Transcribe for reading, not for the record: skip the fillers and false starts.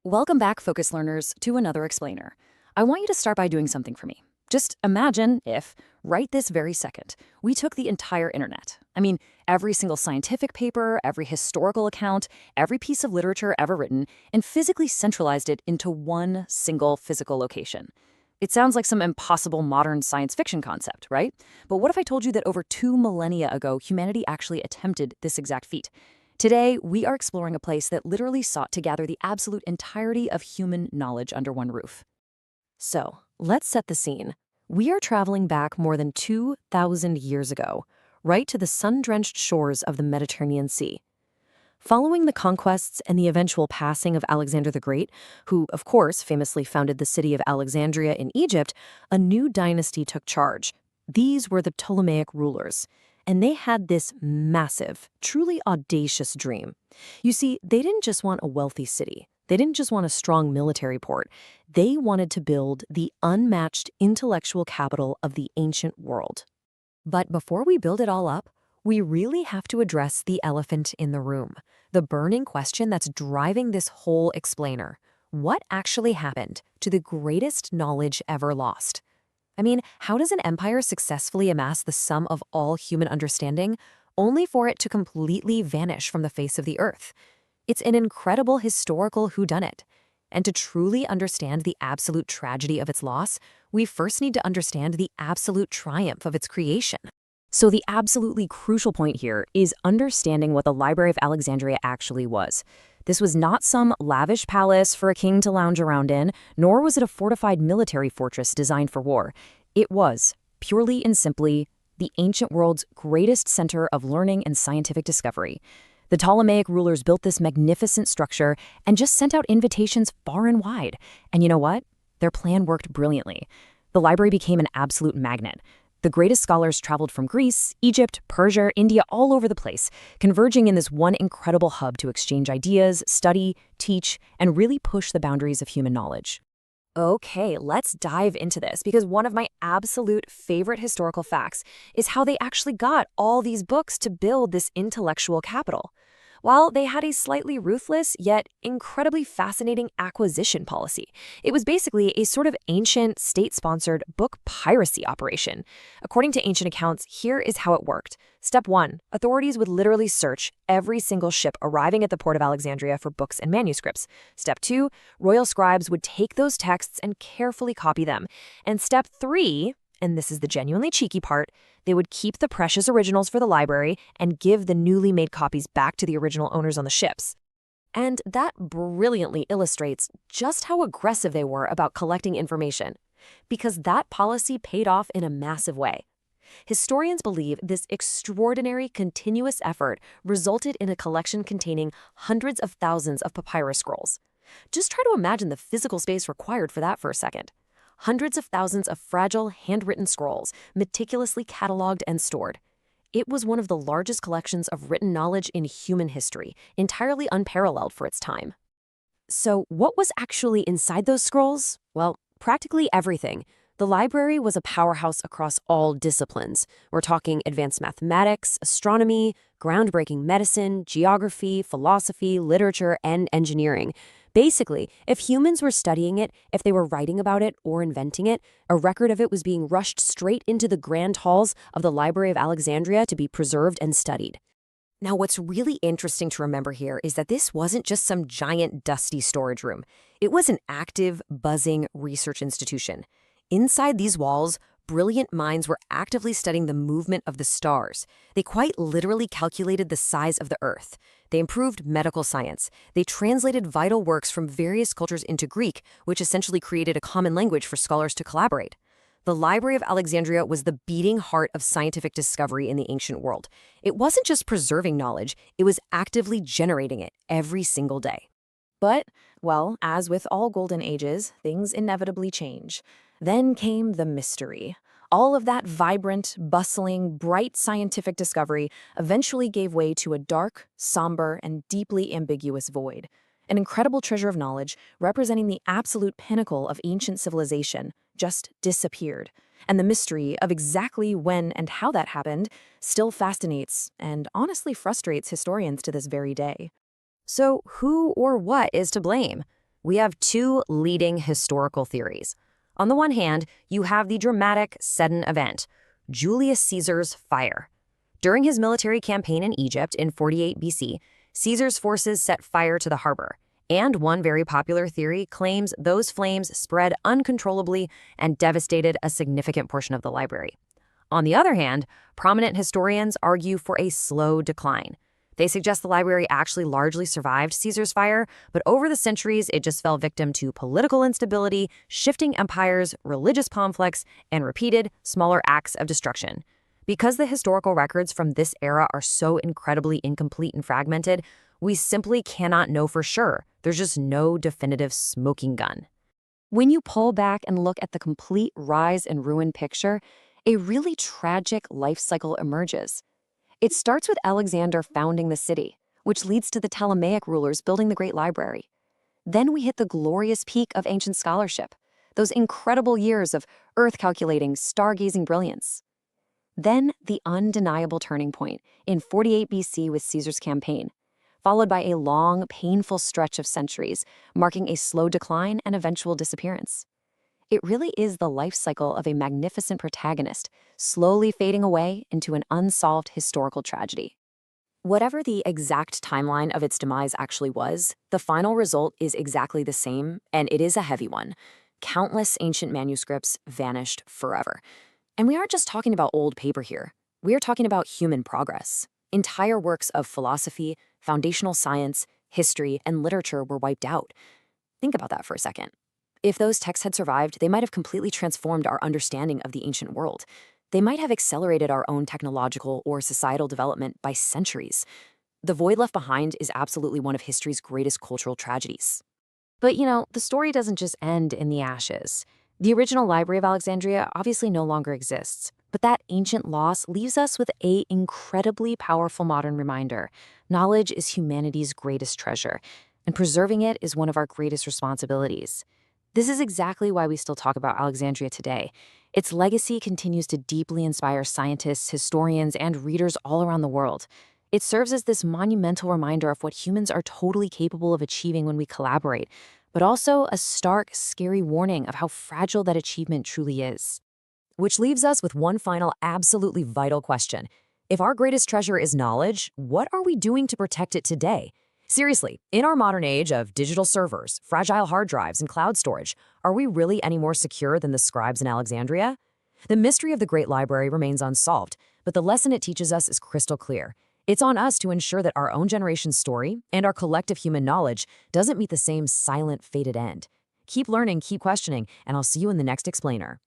Welcome back, Focus Learners, to another explainer. I want you to start by doing something for me. Just imagine if, right this very second, we took the entire internet. I mean, every single scientific paper, every historical account, every piece of literature ever written, and physically centralized it into one single physical location. It sounds like some impossible modern science fiction concept, right? But what if I told you that over 2 millennia ago, humanity actually attempted this exact feat? Today, we are exploring a place that literally sought to gather the absolute entirety of human knowledge under one roof. So, let's set the scene. We are traveling back more than 2,000 years ago, right to the sun-drenched shores of the Mediterranean Sea. Following the conquests and the eventual passing of Alexander the Great, who, of course, famously founded the city of Alexandria in Egypt, a new dynasty took charge. These were the Ptolemaic rulers. And they had this massive, truly audacious dream. You see, they didn't just want a wealthy city. They didn't just want a strong military port. They wanted to build the unmatched intellectual capital of the ancient world. But before we build it all up, we really have to address the elephant in the room, the burning question that's driving this whole explainer. What actually happened to the greatest knowledge ever lost? I mean, how does an empire successfully amass the sum of all human understanding, only for it to completely vanish from the face of the earth? It's an incredible historical whodunit. And to truly understand the absolute tragedy of its loss, we first need to understand the absolute triumph of its creation. So the absolutely crucial point here is understanding what the Library of Alexandria actually was. This was not some lavish palace for a king to lounge around in, nor was it a fortified military fortress designed for war. It was, purely and simply, the ancient world's greatest center of learning and scientific discovery. The Ptolemaic rulers built this magnificent structure and just sent out invitations far and wide. And you know what? Their plan worked brilliantly. The library became an absolute magnet. The greatest scholars traveled from Greece, Egypt, Persia, India, all over the place, converging in this one incredible hub to exchange ideas, study, teach, and really push the boundaries of human knowledge. Okay, let's dive into this, because one of my absolute favorite historical facts is how they actually got all these books to build this intellectual capital. While they had a slightly ruthless yet incredibly fascinating acquisition policy, it was basically a sort of ancient state-sponsored book piracy operation. According to ancient accounts, here is how it worked. Step 1. Authorities would literally search every single ship arriving at the port of Alexandria for books and manuscripts. Step 2. Royal scribes would take those texts and carefully copy them. And Step 3, and this is the genuinely cheeky part, they would keep the precious originals for the library and give the newly made copies back to the original owners on the ships. And that brilliantly illustrates just how aggressive they were about collecting information, because that policy paid off in a massive way. Historians believe this extraordinary continuous effort resulted in a collection containing hundreds of thousands of papyrus scrolls. Just try to imagine the physical space required for that for a second. Hundreds of thousands of fragile, handwritten scrolls, meticulously cataloged and stored. It was one of the largest collections of written knowledge in human history, entirely unparalleled for its time. So, what was actually inside those scrolls? Well, practically everything. The library was a powerhouse across all disciplines. We're talking advanced mathematics, astronomy, groundbreaking medicine, geography, philosophy, literature, and engineering. Basically, if humans were studying it, if they were writing about it or inventing it, a record of it was being rushed straight into the grand halls of the Library of Alexandria to be preserved and studied. Now, what's really interesting to remember here is that this wasn't just some giant, dusty storage room. It was an active, buzzing research institution. Inside these walls, brilliant minds were actively studying the movement of the stars. They quite literally calculated the size of the Earth. They improved medical science. They translated vital works from various cultures into Greek, which essentially created a common language for scholars to collaborate. The Library of Alexandria was the beating heart of scientific discovery in the ancient world. It wasn't just preserving knowledge, it was actively generating it every single day. But, well, as with all golden ages, things inevitably change. Then came the mystery. All of that vibrant, bustling, bright scientific discovery eventually gave way to a dark, somber, and deeply ambiguous void. An incredible treasure of knowledge, representing the absolute pinnacle of ancient civilization, just disappeared. And the mystery of exactly when and how that happened still fascinates and honestly frustrates historians to this very day. So who or what is to blame? We have two leading historical theories. On the one hand, you have the dramatic sudden event, Julius Caesar's fire. During his military campaign in Egypt in 48 BC, Caesar's forces set fire to the harbor. And one very popular theory claims those flames spread uncontrollably and devastated a significant portion of the library. On the other hand, prominent historians argue for a slow decline. They suggest the library actually largely survived Caesar's fire, but over the centuries it just fell victim to political instability, shifting empires, religious conflicts, and repeated, smaller acts of destruction. Because the historical records from this era are so incredibly incomplete and fragmented, we simply cannot know for sure. There's just no definitive smoking gun. When you pull back and look at the complete rise and ruin picture, a really tragic life cycle emerges. It starts with Alexander founding the city, which leads to the Ptolemaic rulers building the Great Library. Then we hit the glorious peak of ancient scholarship, those incredible years of earth-calculating, stargazing brilliance. Then the undeniable turning point in 48 BC with Caesar's campaign, followed by a long, painful stretch of centuries, marking a slow decline and eventual disappearance. It really is the life cycle of a magnificent protagonist, slowly fading away into an unsolved historical tragedy. Whatever the exact timeline of its demise actually was, the final result is exactly the same, and it is a heavy one. Countless ancient manuscripts vanished forever. And we aren't just talking about old paper here. We are talking about human progress. Entire works of philosophy, foundational science, history, and literature were wiped out. Think about that for a second. If those texts had survived, they might have completely transformed our understanding of the ancient world. They might have accelerated our own technological or societal development by centuries. The void left behind is absolutely one of history's greatest cultural tragedies. But the story doesn't just end in the ashes. The original Library of Alexandria obviously no longer exists, but that ancient loss leaves us with an incredibly powerful modern reminder. Knowledge is humanity's greatest treasure, and preserving it is one of our greatest responsibilities. This is exactly why we still talk about Alexandria today. Its legacy continues to deeply inspire scientists, historians, and readers all around the world. It serves as this monumental reminder of what humans are totally capable of achieving when we collaborate, but also a stark, scary warning of how fragile that achievement truly is. Which leaves us with one final, absolutely vital question. If our greatest treasure is knowledge, what are we doing to protect it today? Seriously, in our modern age of digital servers, fragile hard drives, and cloud storage, are we really any more secure than the scribes in Alexandria? The mystery of the Great Library remains unsolved, but the lesson it teaches us is crystal clear. It's on us to ensure that our own generation's story and our collective human knowledge doesn't meet the same silent, fated end. Keep learning, keep questioning, and I'll see you in the next explainer.